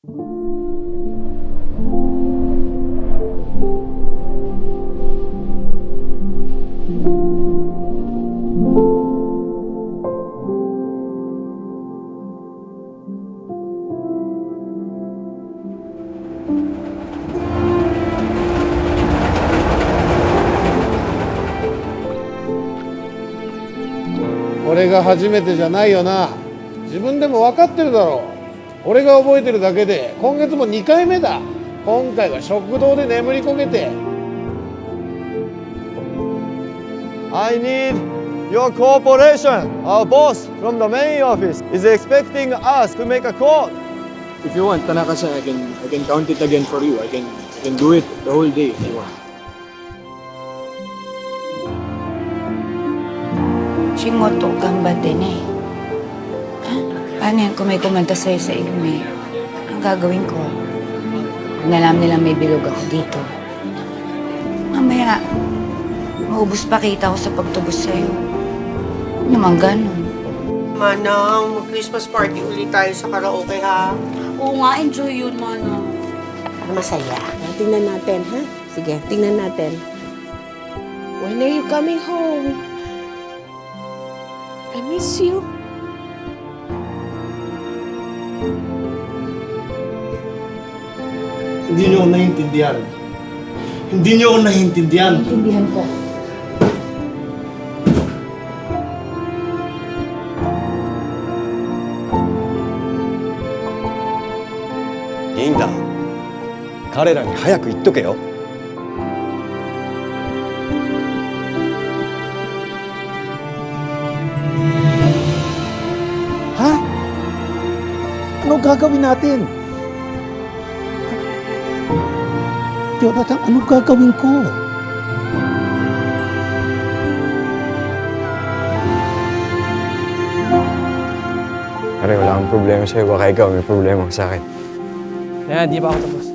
俺が初めてじゃないよな。自分でも分かってるだろう。俺が覚えてるだけで今月も2回目だ。今回は食堂で眠りこけて。 I need your cooperation. Our boss from the main office is expecting us to make a call. If you want, Tanaka-san, I can count it again for you. I can do it the whole day if you want. Shimoto, gambate na eh. Paano yan kung may kumanta sa'yo sa ilume? Ang gagawin ko? Pag nalaman nilang may bilog ako dito. Mamaya, maubos pa kita ko sa pagtubos sa'yo. Huwag naman ganun. Manang, mag-Christmas party ulit tayo sa karaoke, ha? Oo nga, enjoy yun, Manang. Para masaya. Tingnan natin, ha? Sige, tingnan natin. When are you coming home? I miss you. Hindi niyo ako naiintindihan. Hindi niyo ako naiintindihan. Intindihan ko. Ginda, 彼らに早く言っとけよ。Ha? Ano gagawin natin? Jonathan, ano gagawin ko? Pare, wala akong problema sa'yo. Baka ikaw may problema sa akin. Kaya, di pa ako tapos.